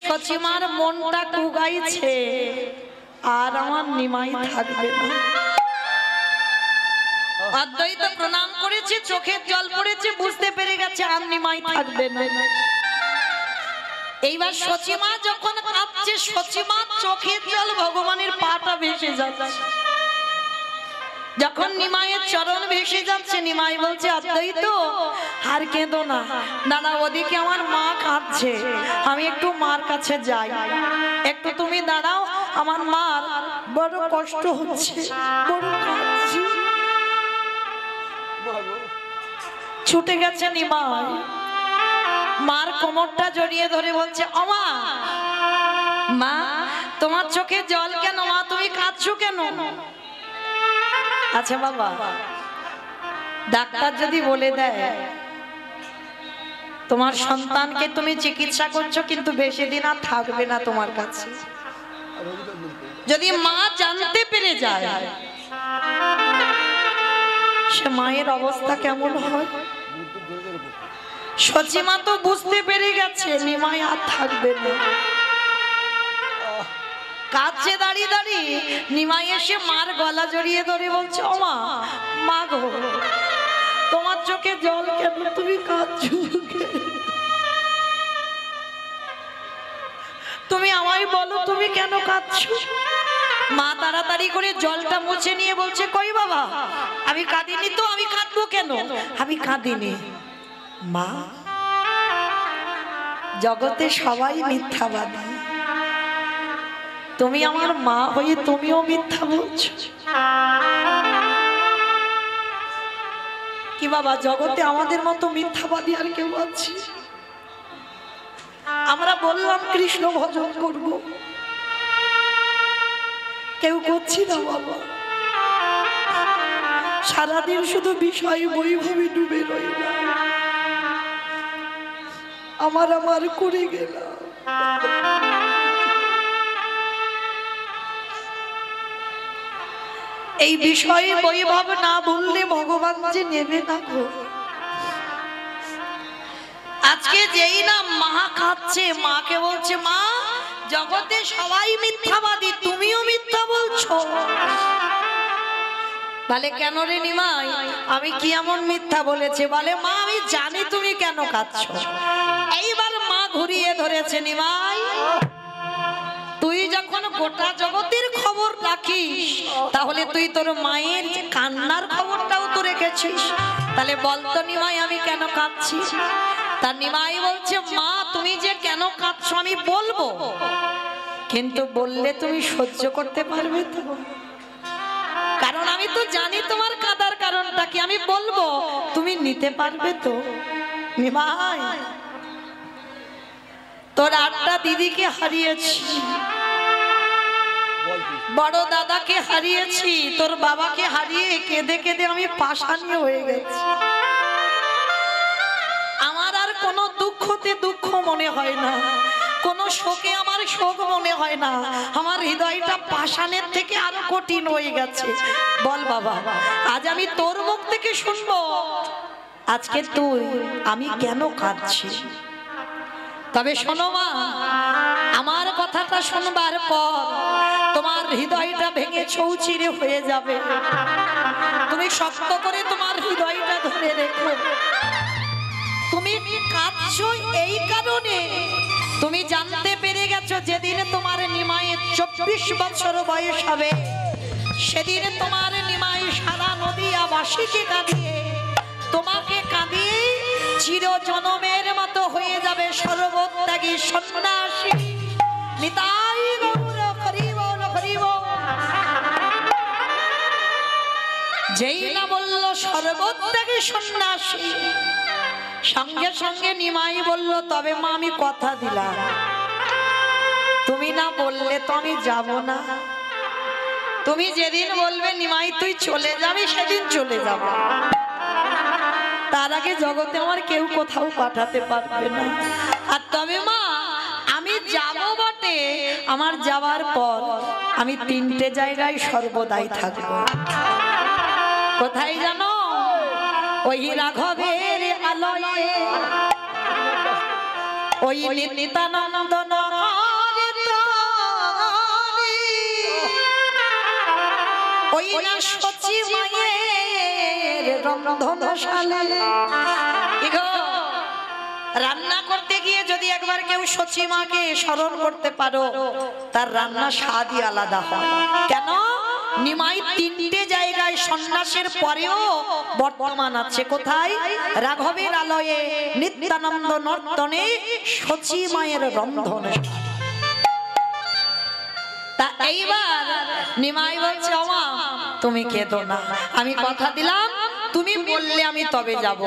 সচিমার মনটা কুগাইছে, আর আমার নিমাই থাকবে না। অদ্বৈত প্রণাম করেছে, চোখের জল পড়েছে, বুঝতে পেরে গেছে আর নিমাই থাকবে না। এইবার সচিমা যখন কাঁদছে, সচিমা চোখের জল ভগবানের পাটা ভেসে যাচ্ছে। যখন নিমাইয়ের চরণ ভেসে যাচ্ছে, নিমাই বলছে অদ্বৈত আর কেঁদো না, দাদা ওদিকে আমার মা কাঁদছে, আমি একটু মার কাছে যাই, একটু তুমি দাঁড়াও, আমার মার বড় কষ্ট হচ্ছে, বড় কাঁদছে। ছুটে গেছে নিমাই, মার কোমরটা জড়িয়ে ধরে বলছে ওমা, মা তোমার চোখে জল কেন, মা তুমি কাঁদছো কেন? আচ্ছা বাবা, ডাক্তার যদি বলে দেয় তোমার সন্তানকে তুমি চিকিৎসা করছো কিন্তু বেশি দিন আর থাকবে না তোমার কাছে, যদি মা জানতে পেরে যায় সে মায়ের অবস্থা কেমন হয়? সচিমা তো বুঝতে পেরে গেছে নিমাই আর থাকবে না। কাছে দাঁড়িয়ে দাঁড়িয়ে নিমাই এসে মার গলা জড়িয়ে ধরে বলছে ওমা, মা গো তোমার চোখে জল কেন, তুমি কাঁদছো, তুমি আমায় বলো তুমি কেন কাঁদছো? মা তাড়াতাড়ি করে জলটা মুছে নিয়ে বলছে কই বাবা, আমি কাঁদিনি তো, আমি কাঁদবো কেন, আমি কাঁদিনি। মা, জগতে সবাই মিথ্যাবাদী, তুমি আমার মা হয়ে তুমিও মিথ্যা বলছো। কি বাবা, জগতে আমাদের মতো মিথ্যাবাদী আর কেউ আছে? আমরা বললাম কৃষ্ণ ভজন করব, কেউ করছি না বাবা, সারাদিন শুধু বিষয় বৈভবে ডুবে রইলাম, আমার আমার করে গেলাম। এই বিষয়ে বৈভব না বললে ভগবান যে নেবে না গো। আজকে যেই না মা খাচ্ছে, মাকে বলছে মা জগতে সবাই মিথ্যাবাদী, তুমিও মিথ্যা বলছো। বলে কেন রে নিমাই, আমি কি এমন মিথ্যা বলেছে? বলে মা আমি জানি তুমি কেন কাঁদছো। এইবার মা ঘুরিয়ে ধরেছে, নিমাই তুই যখন গোটা জগতের খবর রাখিস তাহলে তুই তোর মায়ের কান্নার খবরটাও তো রেখেছিস, তাহলে বলতো নিমাই আমি কেন কাঁদছি? তার নিমাই বলছে মা তুমি যে কেন কাঁদছো আমি বলবো, কিন্তু বললে তুমি সহ্য করতে পারবে তো? কারণ আমি তো জানি তোমার কাঁদার কারণটা কি, আমি বলবো তুমি নিতে পারবে তো? নিমাই তোর 8টা দিদিকে হারিয়েছি, বড় দাদাকে হারিয়েছি, তোর বাবাকে হারিয়ে কেঁদে কেঁদে আমি পাষাণী হয়ে গেছি। আমার আর কোনো দুঃখতে দুঃখ মনে হয় না, কোনো শোকে আমার শোক মনে হয় না, আমার হৃদয়টা পাষাণের থেকে আরো কঠিন হয়ে গেছে। বল বাবা, আজ আমি তোর মুখ থেকে শুনবো আজকে তুই আমি কেন কাঁদছি। তবে শোনো মা, আমার কথাটা শুনবার পর তোমার হৃদয়টা ভেঙে চৌচিরে হয়ে যাবে, তুমি শক্ত করে তোমার হৃদয়টা ধরে রেখো। তুমি কাঁদছো এই কারণে তুমি জানতে পেরে গেছো যেদিন তোমার নিমাইয়ের 24 বছর বয়স হবে সেদিন তোমার নিমাই সারা নদিয়াবাসীকে কাঁদিয়ে তোমাকে কাঁদিয়ে চির জনমের মতো হয়ে যাবে সর্বত্যাগী সন্ন্যাসী। নিতাই গৌর হরি বল হরি বল। যেই না বলল সর্বত্যাগী সন্ন্যাসী, সঙ্গে সঙ্গে নিমাই বলল তবে মা আমি কথা দিলাম, তুমি না বললে তো আমি যাব না, তুমি যেদিন বলবে নিমাই তুই চলে যাবি সেদিন চলে যাব, তার আগে জগতে আমার কেউ কোথাও পাঠাতে পারবে না। আর তবে মা আমি যাব বটে, আমার যাওয়ার পর আমি 3টে জায়গায় সর্বদাই থাকবো। কোথায় জানো? ওই রাঘবের আলয়ে, ওই নিত্যানন্দ নগর, না সচি মায়ের রন্ধনশালে। রান্না করতে গিয়ে যদি একবার কেউ সচি মাকে স্মরণ করতে পারো, তার রান্না স্বাদই আলাদা হয়। কেন? নিমাই তিনটে জায়গায় সন্ন্যাসের পরেও বর্তমান আছে। কোথায়? রাঘবের আলয়ে, নিত্যানন্দ নর্তনে, সচি মায়ের রন্ধনে। তা এইবার নিমাই বলছে, ওমা তুমি কেঁদো না, আমি কথা দিলাম তুমি বললে আমি তবে যাব।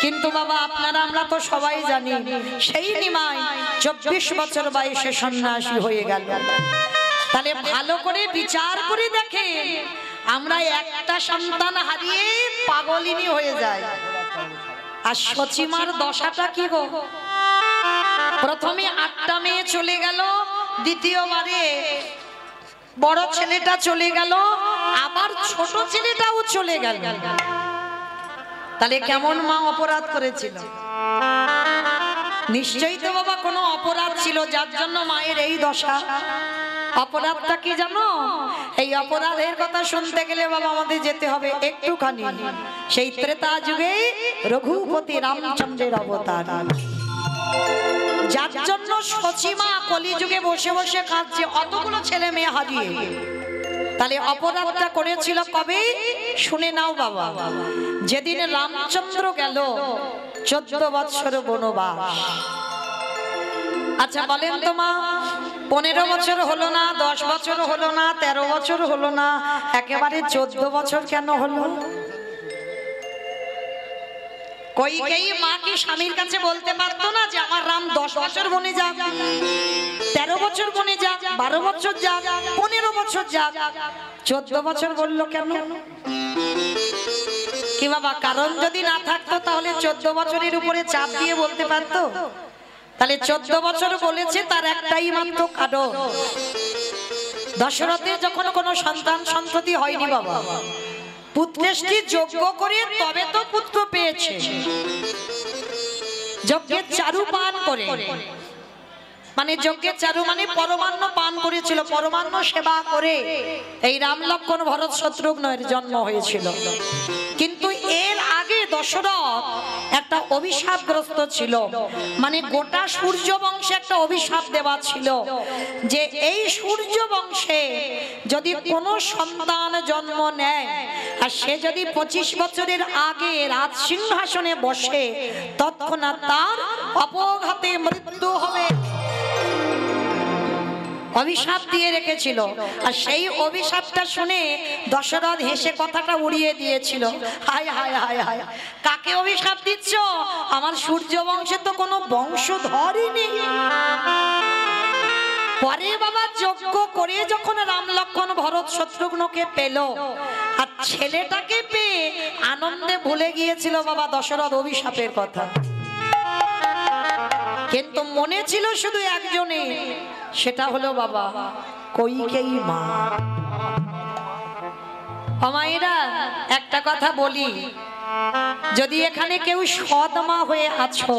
কিন্তু বাবা আপনারা আমরা তো সবাই জানি সেই নিমাই 24 বছর বয়সে সন্ন্যাসী হয়ে গেল। তাহলে ভালো করে বিচার করে দেখে, আমরা একটা সন্তান হারিয়ে পাগলিনী হয়ে যাই। আর সচিমার দশাটা কি গো? প্রথমে 8টা মেয়ে চলে গেল, দ্বিতীয়বারে বড় ছেলেটা চলে গেল, আবার ছোট ছেলেটাও চলে গেল। তাহলে কেমন মা অপরাধ করেছিল? নিশ্চয়ই তো বাবা কোনো অপরাধ ছিল, যার জন্য মায়ের এই দশা। অপরাধটা কি জানো? এই অপরাধের কথা শুনতে গেলে বাবা আমাদের যেতে হবে একটুখানি সেই ত্রেতা যুগে রঘুপতি রামচন্দ্রের অবতার, যার জন্য সচিমা কলিযুগে বসে বসে কাঁদছে অতগুলো ছেলে মেয়ে হারিয়ে। তাহলে অপরাধটা করেছিল কবে? শুনে নাও বাবা। যেদিন রামচন্দ্র গেল 14 বছর বনবাস। আচ্ছা বলেন তো মা, 15 বছর হলো না, 10 বছর হলো না, 13 বছর হলো না, একেবারে 14 বছর কেন হলো? কইকেয়ী মা কি স্বামীর কাছে বলতে পারতো না যে আমার রাম 10 বছর বনে যাক, 13 বছর বনে যাক, 12 বছর যাক, 15 বছর যাক? 14 বছর বললো কেন? কি বাবা কারণ যদি না থাকতো তাহলে 14 বছরের উপরে চাপ দিয়ে বলতে পারতো? তাহলে 14 বছর বলেছে তার একটাই মাত্র কারণ, দশরথের যখন কোনো সন্তান সন্ততি হয়নি বাবা, পুত্রেষ্টি যজ্ঞ করে তবে তো পুত্র পেয়েছে। যজ্ঞের চারু পান করে, মানে যজ্ঞের চারু মানে পরমান্ন পান করেছিল, পরমান্ন সেবা করে এই রাম লক্ষ্মণ ভরত শত্রুঘ্নের জন্ম হয়েছিল। কিন্তু এর আগে দশরথ একটা অভিশাপগ্রস্ত ছিল, মানে গোটা সূর্য বংশে একটা অভিশাপ দেওয়া ছিল যে এই সূর্য বংশে যদি কোনো সন্তান জন্ম নেয় আর সে যদি 25 বছরের আগে রাজ সিংহাসনে বসে, তৎক্ষণাৎ তার অপঘাতে মৃত্যু হবে। অভিশাপ দিয়ে রেখেছিল। আর সেই অভিশাপটা শুনে দশরথ হেসে কথাটা উড়িয়ে দিয়েছিল, হায় হায় হায় হায়, কাকে অভিশাপ দিচ্ছ? আমার সূর্য বংশে তো কোনো বংশধরই নেই। পরে বাবা যজ্ঞ করে যখন রাম লক্ষ্মণ ভরত শত্রুঘ্নকে পেল আর ছেলেটাকে পেয়ে আনন্দে ভুলে গিয়েছিল বাবা দশরথ অভিশাপের কথা। কিন্তু মনে ছিল শুধু একজনে, সেটা হলো বাবা কইকেয়ী মা। মায়েরা একটা কথা বলি, যদি এখানে কেউ সৎ মা হয়ে আছো,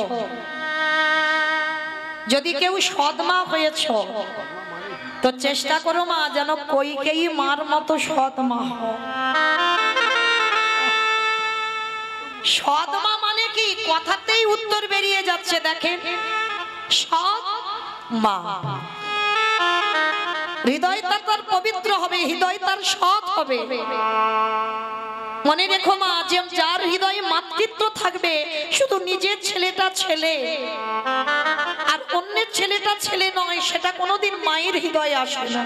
যদি কেউ সৎ মা হয়েছ, তো চেষ্টা করো মা যেন কইকেয়ী মার মতো সৎ মা হও। সৎ মা মানে কি? কথাতেই উত্তর বেরিয়ে যাচ্ছে, দেখেন সৎ মা, হৃদয় তার পবিত্র হবে, হৃদয় তার সৎ হবে। মনে রেখো মা, যে যার হৃদয়ে মাতৃত্ব থাকবে, শুধু নিজের ছেলেটা ছেলে আর অন্যের ছেলেটা ছেলে নয়, সেটা কোনোদিন মায়ের হৃদয়ে আসে না।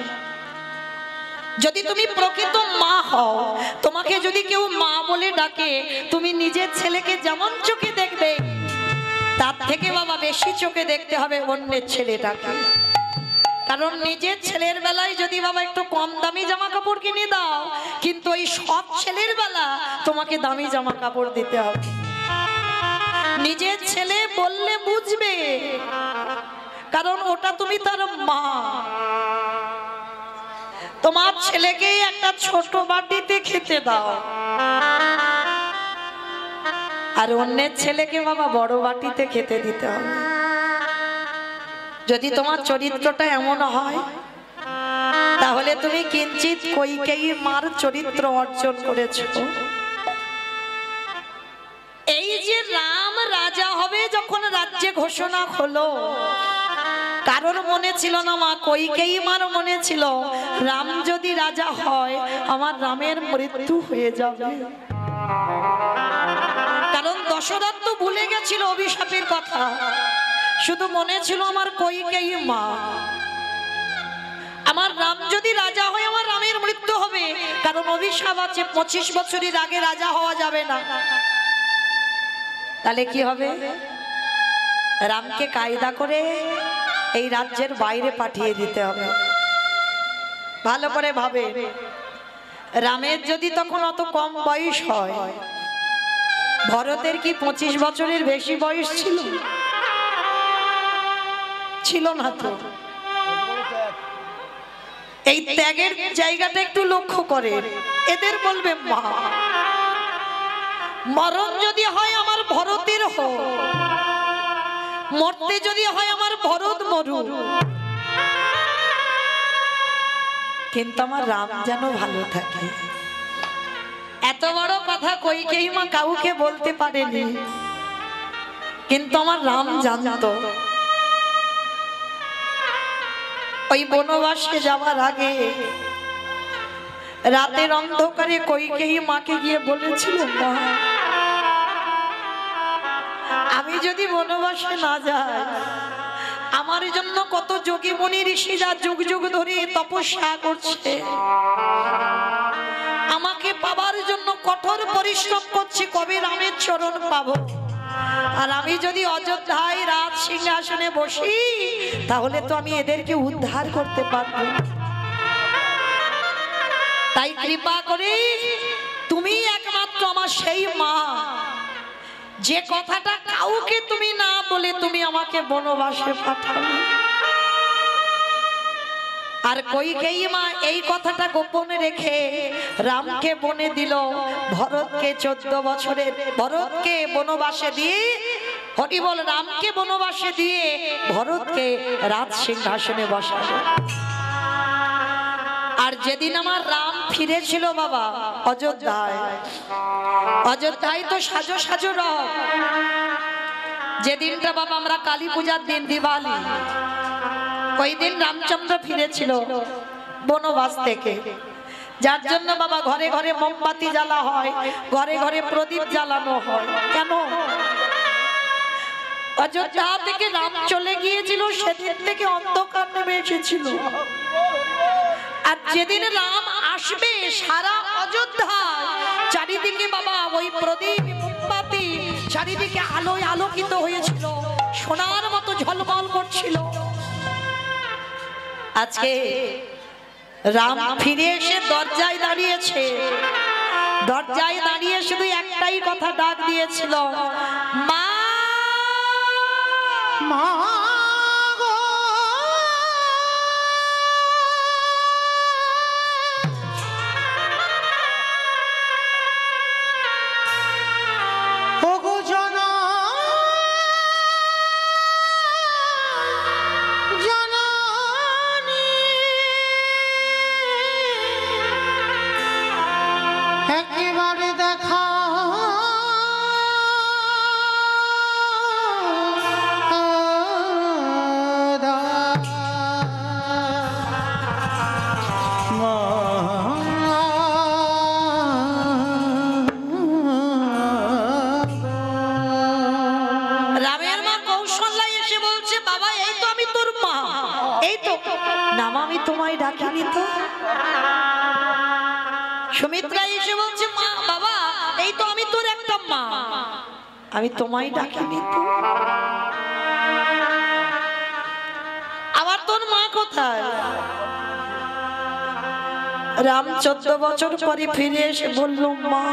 যদি তুমি প্রকৃত মা হও, তোমাকে যদি কেউ মা বলে ডাকে, তুমি নিজের ছেলেকে যেমন চোখে দেখবে, তার থেকে বাবা বেশি চোখে দেখতে হবে অন্যের ছেলেটাকে। কারণ নিজের ছেলের বেলায় যদি বাবা একটু কম দামি জামা কাপড় কিনে দাও, কিন্তু ওই সব ছেলের বেলা তোমাকে দামি জামা কাপড় দিতে হবে। নিজের ছেলে বললে বুঝবে, কারণ ওটা তুমি তার মা। তোমার ছেলেকে একটা ছোট বাটিতে খেতে দাও, আর অন্যের ছেলেকে বাবা বড় বাটিতে খেতে দিতে হবে। যদি তোমার চরিত্রটা এমন হয়, তাহলে তুমি কিঞ্চিত কইকেয়ী মার চরিত্র অর্জন করেছো। এই যে রাম রাজা হবে যখন রাজ্যে ঘোষণা হলো, কারোর মনে ছিল না, মা কইকেয়ী মার মনে ছিল রাম যদি রাজা হয় আমার রামের মৃত্যু হয়ে যাবে। কারণ দশরথ তো ভুলে গেছিল অভিশাপের কথা, শুধু মনে ছিল আমার কইকেয়ী মা, আমার রাম যদি রাজা হয় আমার রামের মৃত্যু হবে। কারণ অভিশাপ আছে 25 বছরের আগে রাজা হওয়া যাবে না। তাহলে কি হবে? রামকে কায়দা করে এই রাজ্যের বাইরে পাঠিয়ে দিতে হবে। ভালো করে ভাবে, রামের যদি তখন অত কম বয়স হয়, ভরতের কি 25 বছরের বেশি বয়স ছিল? ছিল না তো। এই ত্যাগের জায়গাটা একটু লক্ষ্য করে, এদের বলবে মা মরণ যদি হয় আমার ভরতের হোক, মরতে যদি হয় আমার ভরত মরুক, কিন্তু আমার রাম যেন ভালো থাকে। এত বড় কথা কইকেয়ী মা কাউকে বলতে পারেনি, কিন্তু আমার রাম জানতো। ওই বনবাসে যাওয়ার আগে রাতের অন্ধকারে কইকেয়ী মাকে গিয়ে বলেছিল, মা আমি যদি বনবাসে না যাই, আমার জন্য কত যোগী মুনি ঋষিরা যুগ যুগ ধরে তপস্যা করছে, আমাকে পাবার জন্য কঠোর পরিশ্রম করছে, কবে রামের চরণ পাবো। আর আমি যদি অযোধ্যায় রাজ সিংহাসনে বসি, তাহলে তো আমি এদেরকে উদ্ধার করতে পারবো। তাই কৃপা করে তুমি একমাত্র আমার সেই মা, যে কথাটা কাউকে তুমি না বলে তুমি আমাকে বনবাসে পাঠাও। আর কইকেয়ী মা এই কথাটা গোপনে রেখে রামকে বনে দিল, ভরতকে 14 বছরের ভরতকে বনবাসে দিয়ে, হরি বল, রামকে বনবাসে দিয়ে ভরতকে রাজ সিংহাসনে বসালো। আর যেদিন আমার রাম ফিরেছিল বাবা অযোধ্যায়, অযোধ্যায় তো সাজো সাজো রব, যেদিনটা বাবা আমরা কালী পূজার দিন, দিওয়ালি, ওই দিন রামচন্দ্র ফিরেছিল বনবাস থেকে। যার জন্য বাবা ঘরে ঘরে মোমবাতি জ্বালা হয়, ঘরে ঘরে প্রদীপ জ্বালানো হয়। কেন? অযোধ্যা থেকে রাম চলে গিয়েছিল, সেদিন থেকে অন্ধকার নেমে এসেছিল। আর যেদিন রাম আসবে সারা অযোধ্যা চারিদিকে বাবা ওই প্রদীপ মোমবাতি চারিদিকে আলোয় আলোকিত হয়েছিল, সোনার মতো ঝলমল করছিল। আজকে রাম ফিরে এসে দরজায় দাঁড়িয়েছে, দরজায় দাঁড়িয়ে শুধু একটাই কথা ডাক দিয়েছিল, মা মা গো। ওগো জননী একেবারে দেখা ডাকিনি তো। সুমিত্রা এসে বলছে, মা বাবা এই তো আমি তোর একটা মা, আমি তোমায় ডাকিনি তো। আবার তোর মা কোথায়? রাম 14 বছর পরে ফিরে এসে বলল, মা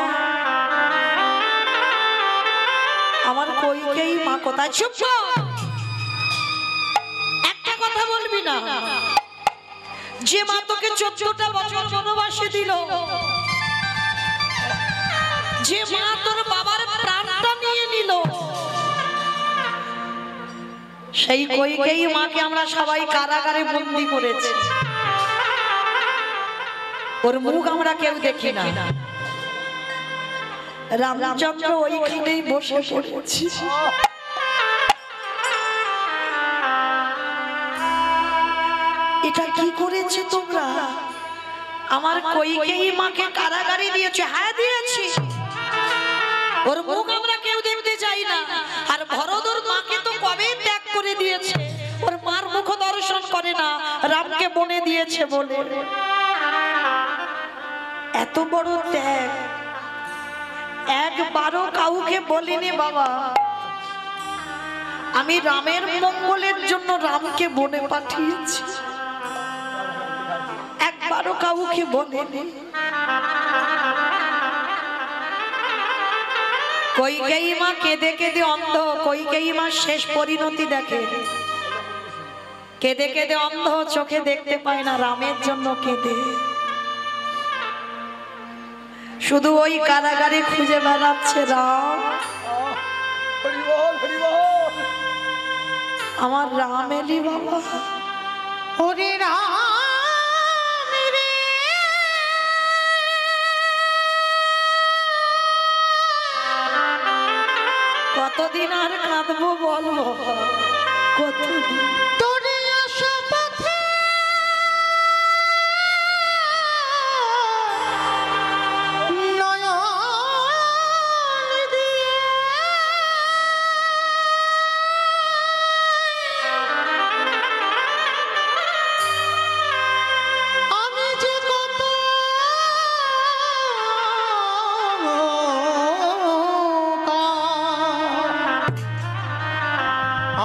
আমার কইকেয়ী মা কোথায়? চুপ, একটা কথা বলবি না। যে মা তোকে 14টা বছর বনবাসে দিল, যে মা তোর বাবার প্রাণটা নিয়ে নিল, সেই কইকেয়ী মাকে আমরা সবাই কারাগারে বন্দী করেছি। ওর মুখ আমরা কেউ দেখি না। রামচন্দ্র ওইখানেই বসে পড়েছি। এটা কি করেছে তোমরা? আমার কইকেয়ী মাকে কারাগারে দিয়েছে। হ্যাঁ দিয়েছি। ওর মুখ আমরা কেউ দেখতে চাই না। আর ভরদর মাকে তো কবেই ত্যাগ করে দিয়েছে। ওর মার মুখ দর্শন করে না, রামকে বনে দিয়েছে বলে। এত বড় ত্যাগ একবারও কাউকে বলিনি বাবা। আমি রামের মঙ্গলের জন্য রামকে বনে পাঠিয়েছি, একবারও কাউকে বলিনি। কইকেয়ী মা কেঁদে কেঁদে অন্ধ। কইকেয়ী মা শেষ পরিণতি দেখে, কেঁদে কেঁদে অন্ধ, চোখে দেখতে পায় না, রামের জন্য কেঁদে। শুধু ওই কারাগারে খুঁজে বেড়াচ্ছে রাম, আমার রাম এলি বাবা। ওরে রাম রে, কতদিন আর কাঁদবো বলবো, কতদিন? তোরে আসো পথে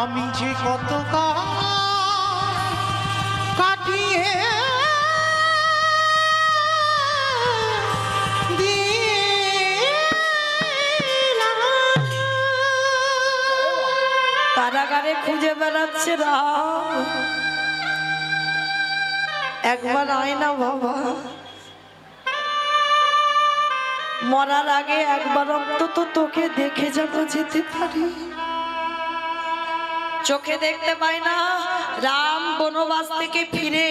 আমি যে কত কাটিয়ে কারাগারে খুঁজে বেড়াচ্ছে রাম। একবার আয় না বাবা, মরার আগে একবার অন্তত তোকে দেখে যেন যেতে পারি। চোখে দেখতে পাই না। রাম বনবাস থেকে ফিরে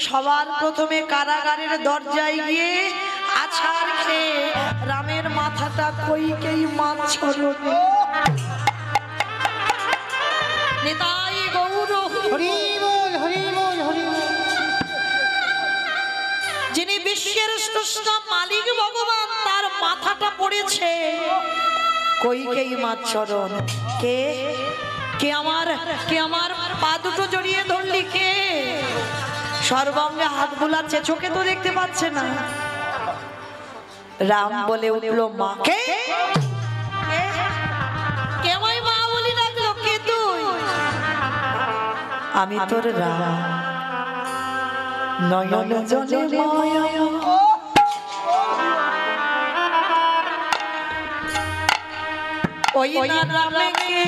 সবার প্রথমে কারাগারের দরজায় গিয়ে আছাড় খেয়ে রামের মাথাটা কইকেয়ী মার চরণে। নিতাই গৌর হরি বল, হরি বল, হরি বল। যিনি বিশ্বের স্রষ্টা মালিক ভগবান, তার মাথাটা পড়েছে কইকেয়ী মার চরণ। কে কে আমার পা দুটো জড়িয়ে ধরলি? কে? সর্বাঙ্গে হাত বুলাচ্ছে, চোখে তো দেখতে পাচ্ছে না। রাম বলে উঠল, মা। কে? কেমন মা বলি ডাকলো? কে তুই? আমি তোর রাম, নয়ন জলে মায়া। ওই না রামকে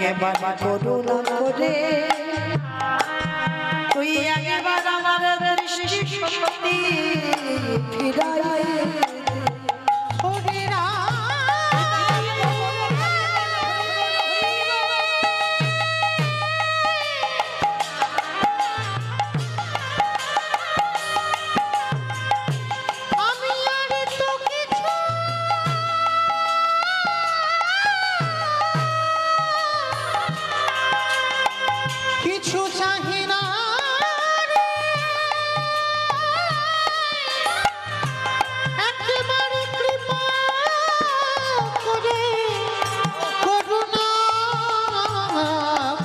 একবার করুণা করে তুই একবার আমার দৃষ্টি শক্তি ফিরাই। কিছু চাহি না একেবারে কৃপা করে করুণা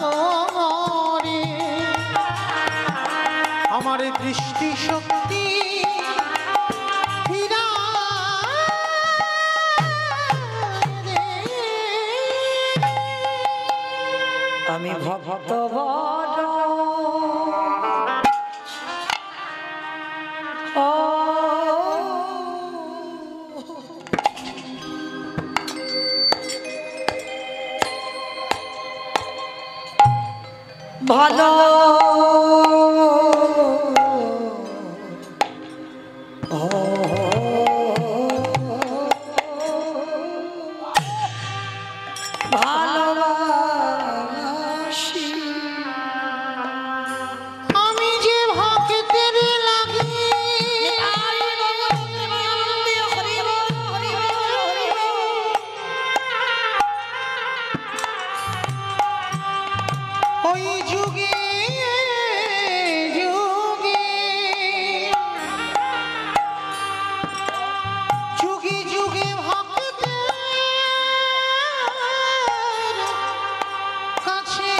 করে আমার দৃষ্টি শক্তি ফিরা আমি ভক্ত বড় ভালো ভালোবাসি আমি যে ভক্তের লাগি ওই যুগে যুগে যুগে যুগে ভক্তের কাছে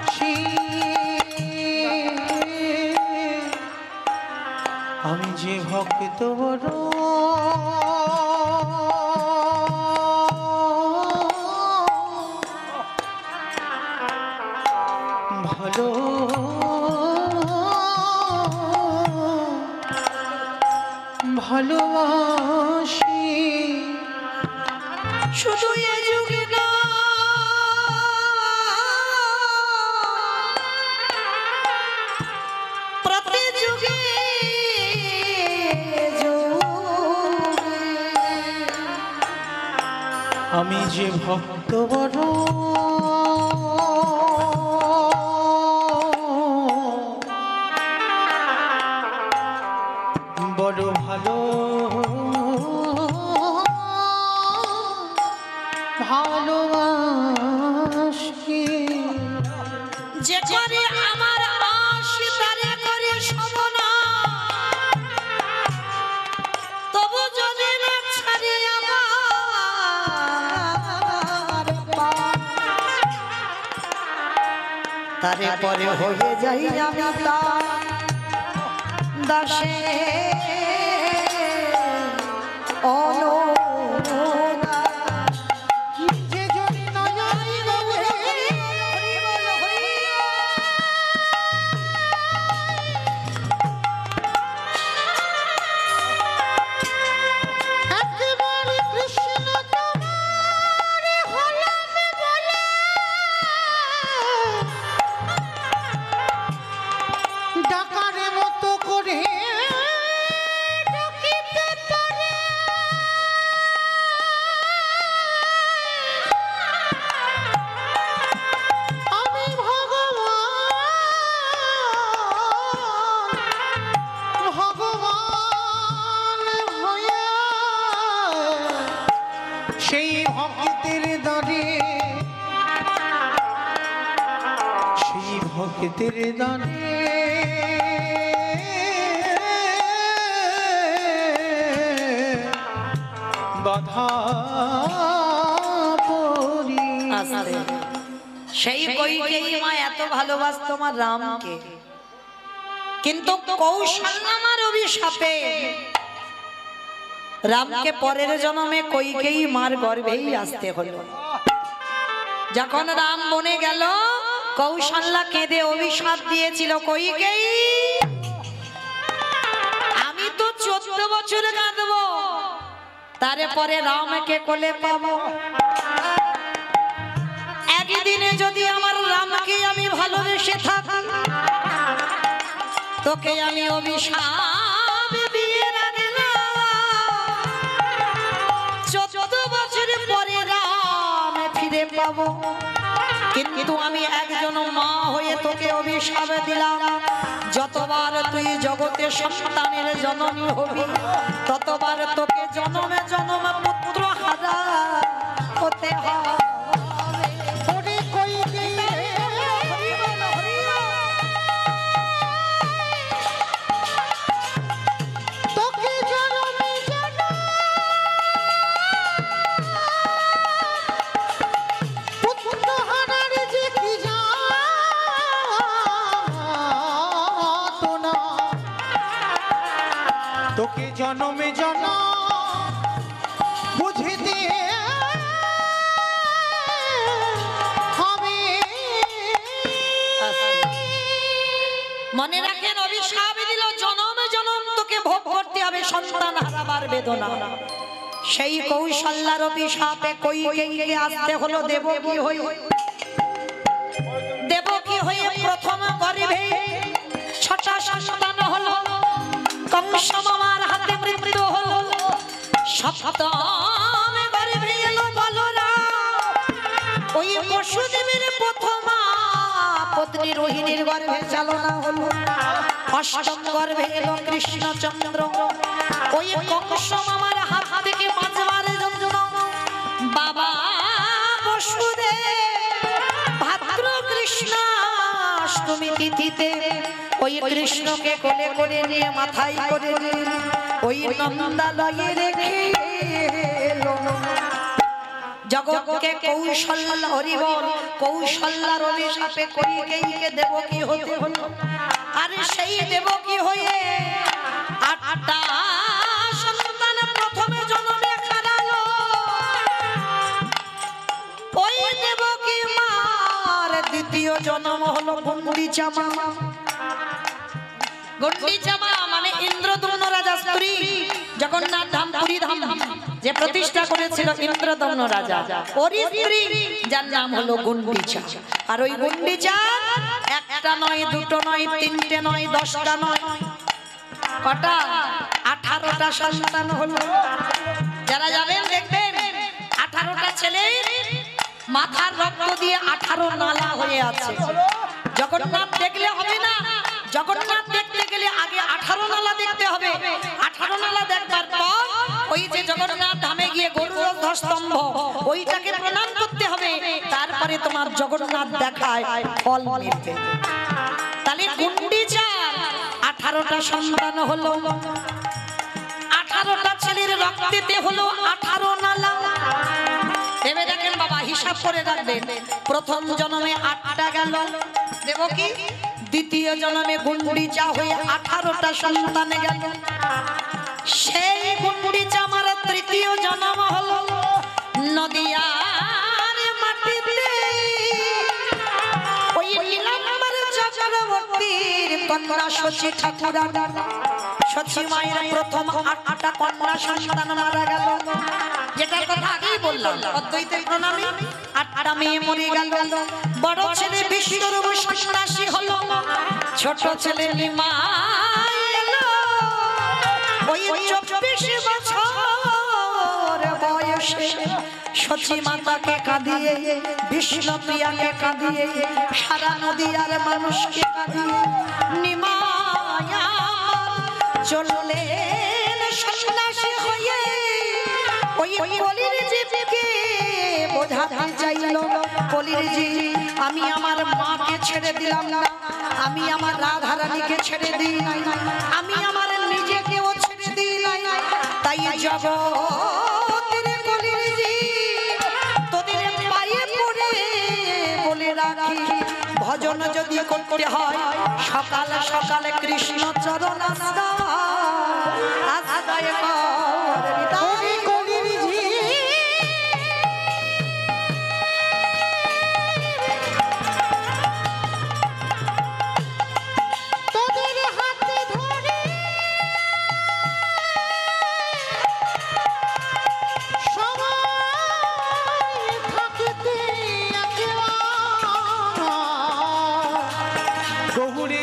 আসি। আমি যে ভক্ত বড় ভালো ভালোবাসি শুধু এ যুগে না প্রতি যুগে আমি যে ভক্ত বড় বড় ভালো ভালোবাসি যে করে আমার আশি তারে করে শোভনা তবু যদি না ছাড়ি আমার তারে পরে হয়ে যাই আমি তার দাসে যে যদি নয়ন গলে একেবারে কৃষ্ণ তোমার হলাম বলে ডাকার মতো করে ডাকিতে পারে আমি ভগবান হয়ে সেই ভক্তের দাঁড়ে সেই ভক্তের দাঁড়ে বাধা পড়ি সেই কইকেয়ী মা এত ভালোবাসতো আমার রামকে কিন্তু কৌশল্যামার অভিশাপে রামকে পরের জন্মে কইকেয়ী মার গর্ভেই আসতে হলো। যখন রাম বনে গেল কৌশল্যা কেঁদে অভিশাপ দিয়েছিল কইকেয়ী আমি তো 14 বছর কাঁদবো তারপরে রামকে কোলে পাবো একদিনে যদি আমার রামকে আমি ভালোবেসে থাকি তোকে আমি অভিশাপ দিয়ে রাখলাম 14 বছর পরে রাম ফিরে পাবো কিন্তু আমি একজন মা হয়ে তোকে অভিশাপ দিলাম যতবার তুই জগতে সন্তানের জননী হবি ততবার তোকে জনমে জনম পুত্র হারা হতে হবে। ওরে কইকেয়ী তোকে জনমে জনম পুত্র হারার যে কি যাতনা তোকে জনমে জনম বুঝিতে হবে। মনে রাখেন অভিশাপ দিল জনমে জনম তোকে ভোগ করতে হবে সন্তান হারাবার বেদনা সেই কৌশল্যার অভিশাপে কইকেয়ীকে আসতে হলো দেবকী হয়ে। দেবকী হয়ে প্রথম গর্ভে 6টা সন্তান হলো। কংস মামার হাতে মৃত্যু হলো। সপ্তম গর্ভে এলো বলরাম। ওই বসুদেবের প্রথমা পত্নী রোহিণীর গর্ভে চালনা হলো। অষ্টম গর্ভে এলো কৃষ্ণচন্দ্র। ওই কংস মামার হাত থেকে বাঁচবার জন্য বাবা বসুদেব ভাদ্র কৃষ্ণাষ্টমী তিথিতে ওই কৃষ্ণকে কোলে করে নিয়ে মাথায় করে নিয়ে ওই নন্দালয়ে রেখে এলো। জগৎকে কৌশল্যা হরিবল কৌশল্যার অভিশাপে কইকেয়ীকে দেবকী হতে হলো। আর সেই দেবকী হয়ে 8টা সন্তান প্রথমে জন্মে হারালো। ওই দেবকী মার দ্বিতীয় জন্ম হলো গুন্ডিচা মা। গুন্ডিচা মা মানে ইন্দ্রদম্ন রাজা স্ত্রী। জগন্নাথ ধাম পুরী ধাম যে প্রতিষ্ঠা করেছিল ইন্দ্রদম্ন রাজা, ওর স্ত্রী যার নাম হলো গুন্ডিচা। আর ওই গুন্ডিচা একটা নয়, দুটো নয়, তিনটে নয়, 10টা নয়, কটা 18টা সন্তান হলো। যারা যাবেন দেখবেন 18টা ছেলে মাথার রক্ত দিয়ে 18 নালা হয়ে আছে। জগন্নাথ দেখলে হবে না, জগন্নাথ দেখতে গেলে আগে 18 নালা দেখতে হবে। 18 নালা দেখবার পর ওই যে জগন্নাথ ধামে গিয়ে গরুর স্তম্ভ ওইটাকে প্রণাম করতে হবে, তারপরে তোমার জগন্নাথ দেখায় ফল মিলবে। তাহলে গুন্ডিচার 18টা সন্তান হলো। 18টা ছেলের রক্তেতে হলো 18 নালা। ভেবে দেখেন বাবা, হিসাব করে রাখবেন। প্রথম জন্মে 8টা গেল দেবকী, দ্বিতীয় জন্মে গুন্ডিচা হয়ে 18টা সন্তান গেল। সেই গুন্ডিচা মার তৃতীয় জন্ম হলো নদিয়ার মাটিতে। ওই নীলাম্বর চক্রবর্তীর কন্যা শচী ঠাকুরা। শচী মায়ের প্রথম 8টা কন্যা সন্তান মারা গেল। যেটার কথা আগেই বললাম, অদ্বৈতের প্রণামী 8টা মেয়ে মরে গেল। বড় ছেলে বিশ্বরূপ সন্ন্যাসী হলো। ছোট ছেলে নিমাই এলো। ওই 24 বছর বয়সে শচী মাতাকে কাঁদিয়ে, বিষ্ণুপ্রিয়াকে কাঁদিয়ে, সারা নদিয়ার মানুষকে কাঁদিয়ে নিমায়া চললেন সন্ন্যাসী হয়ে। ওই কলির জীবকে বোঝাতে চাইল, কলির জীব আমি আমার মাকে ছেড়ে দিলাম না, আমি আমার রাধারানীকে ছেড়ে দিই নাই, আমি আমার নিজেকেও ছেড়ে দিই নাই। তাই জগতের কলির জীব তোদের পায়ে পড়ে বলে রাখি, ভজন যদি করতে হয় সকাল সকালে কৃষ্ণ চরণ আশ্রয় কর।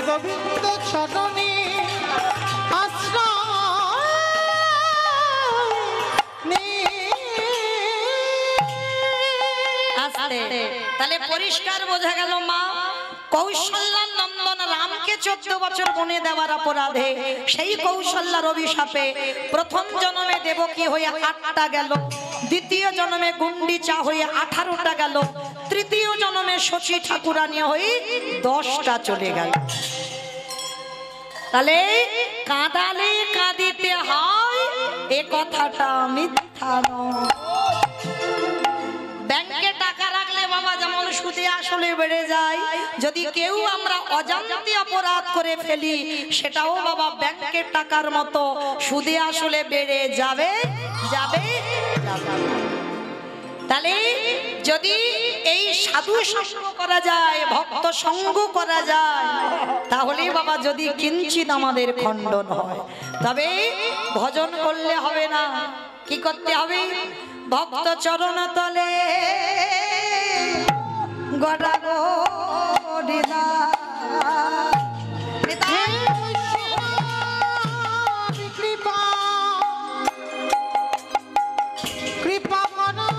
গোবিন্দ চরণে তাহলে পরিষ্কার বোঝা গেল মা কৌশল্যা নন্দন রামকে 14 বছর বনে দেওয়ার অপরাধে সেই কৌশল্যার অভিশাপে প্রথম জন্মে দেবকী হয়ে 8টা গেল, দ্বিতীয় জন্মে গুন্ডিচা হয়ে 18টা গেল, তৃতীয় জন্মে শচী ঠাকুরানী হয়ে 10টা চলে গেল। তাহলে কাঁদালে কাঁদিতে হয় এ কথাটা মিথ্যা নয়। ব্যাংকে টাকা রাখলে বাবা যেমন সুদে আসলে বেড়ে যায়, যদি কেউ আমরা অজান্তে অপরাধ করে ফেলি সেটাও বাবা ব্যাংকের টাকার মতো সুদে আসলে বেড়ে যাবে যাবে যাবে। তাহলে যদি এই সাধু সঙ্গ করা যায়, ভক্ত সঙ্গ করা যায়, তাহলে বাবা যদি কিঞ্চিত আমাদের খণ্ডন হয়। তবে ভজন করলে হবে না, কি করতে হবে? ভক্ত চরণ তলে গড়া গড়ি দাও। কৃপা করো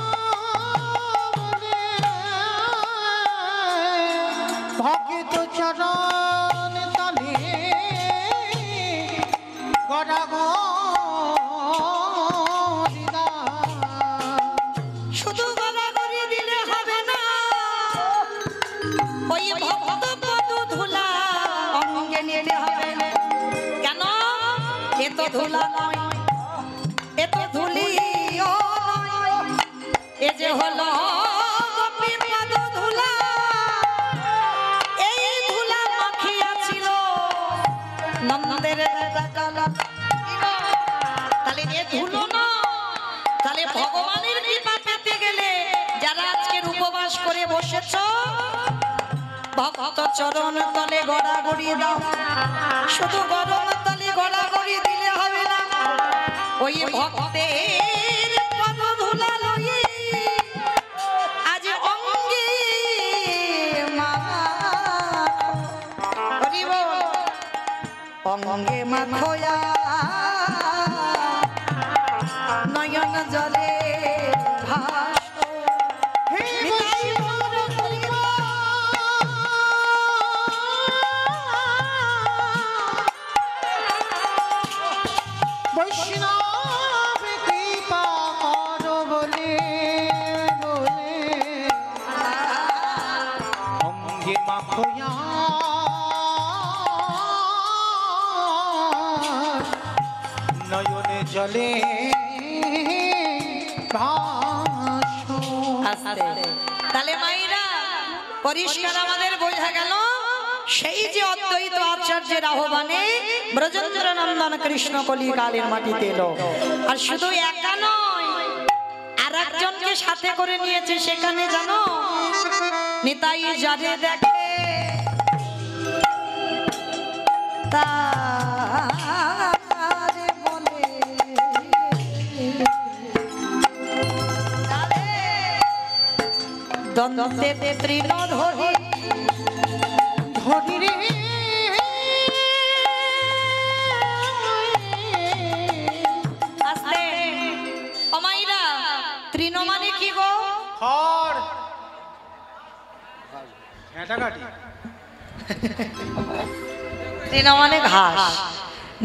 ভক্ত চরণ তলে গড়া গড়ি দাও। শুধু গড়াগড়ি দিলে হবে না, ওই ভক্ত পদ ধুলা অঙ্গে নিতে হবে। কেন? এ তো ধুলা নয়, এ তো ধুলিও নয়, এ যে হলো গোপী পদ ধুলা। এই ধুলা মাখিয়াছিল নন্দের কালা। তাহলে এ ধুলো না, তাহলে ভগবানের কৃপা পেতে গেলে যারা আজকের উপবাস করে বসেছ, ভক্ত চরণ তলে গড়াগড়ি দাও। শুধু গরম তলে গড়াগড়ি দিলে হবে না, ওই ভক্তের পদ ধুলা লয়ে আজ অঙ্গে অঙ্গে মাখয়া নয়ন জলে ভাসো। বৈষ্ণব কৃপা করো বলে বলে অঙ্গে মাখয়া নয়নে জলে ভাসো। তাহলে মাইরা পরিষ্কার আমাদের বোঝা গেল, সেই যে অদ্বৈত আচার্যের আহ্বানে ব্রজেন্দ্র নন্দন কৃষ্ণ কলিকালের মাটিতে এলো। আর শুধু একা নয়, আর একজনকে সাথে করে নিয়েছে সেখানে, জানো? নিতাই যারে দেখে তারে বলে দ্বন্দ্বে তৃণ ধরি ধরি রে আস্তে। অমাইরা, তৃণ মানে কি গো? খড় ঘাটাঘাটি। তৃণ মানে ঘাস।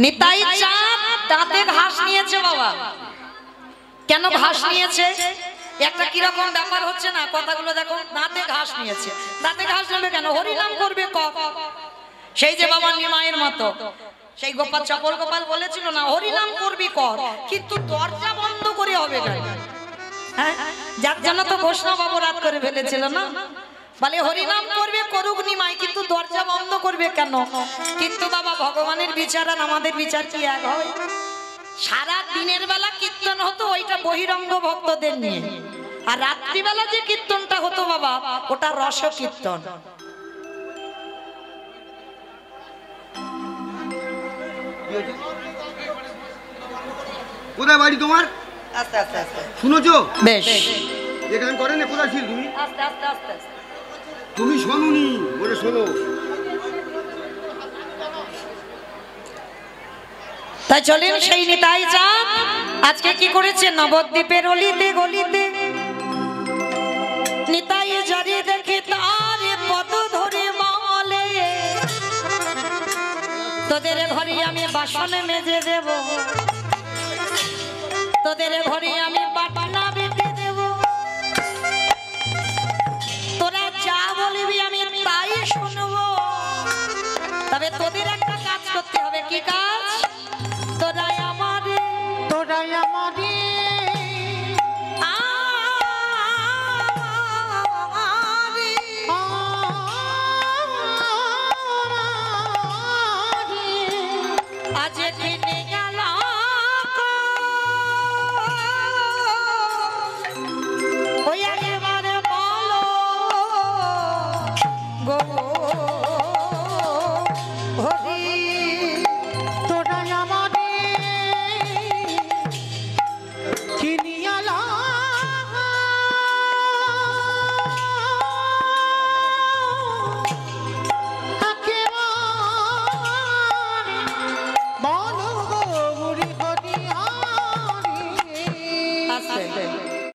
নিতাই চাঁদ দাঁতে ঘাস নিয়েছে বাবা। কেন ঘাস নিয়েছে? একটা কিরকম ব্যাপার হচ্ছে না, কথাগুলো দেখো। দাঁতে ঘাস নিয়েছে, দাঁতে ঘাস নেবে কেন? হরিনাম করবে কব। সেই যে বাবা নিমায়ের মতো, সেই গোপাল চপল গোপাল বলেছিল না, হরিনাম করবি কর, কিন্তু দরজা বন্ধ করে হবে কেন? হ্যাঁ, যার জন্য তো বৈষ্ণব অপরাধ করে ফেলেছিল না, বলে হরিনাম করবে করুক নিমাই, কিন্তু দরজা বন্ধ করবে কেন? কিন্তু বাবা ভগবানের বিচার আর আমাদের বিচার কি এক হয়? সারা দিনের বেলা কীর্তন হতো ওইটা বহিরঙ্গ ভক্তদের নিয়ে, আর রাত্রিবেলা যে কীর্তনটা হতো বাবা ওটা রস কীর্তন। কোথায় বাড়ি তোমার? আস্তে আস্তে আস্তে শুনেছো? বেশ, এখানে করে না, কোথায় ছিল তুমি? আস্তে আস্তে আস্তে। তুমি শোনোনি বলে শোনো। তাই চলেন সেই নিতাই চাঁদ আজকে কি করেছে? নবদ্বীপের অলিতে গলিতে নিতাই যারে দেখে তারে পদ ধরে বলে, তোদের ঘরে আমি বাসনে মেজে দেব।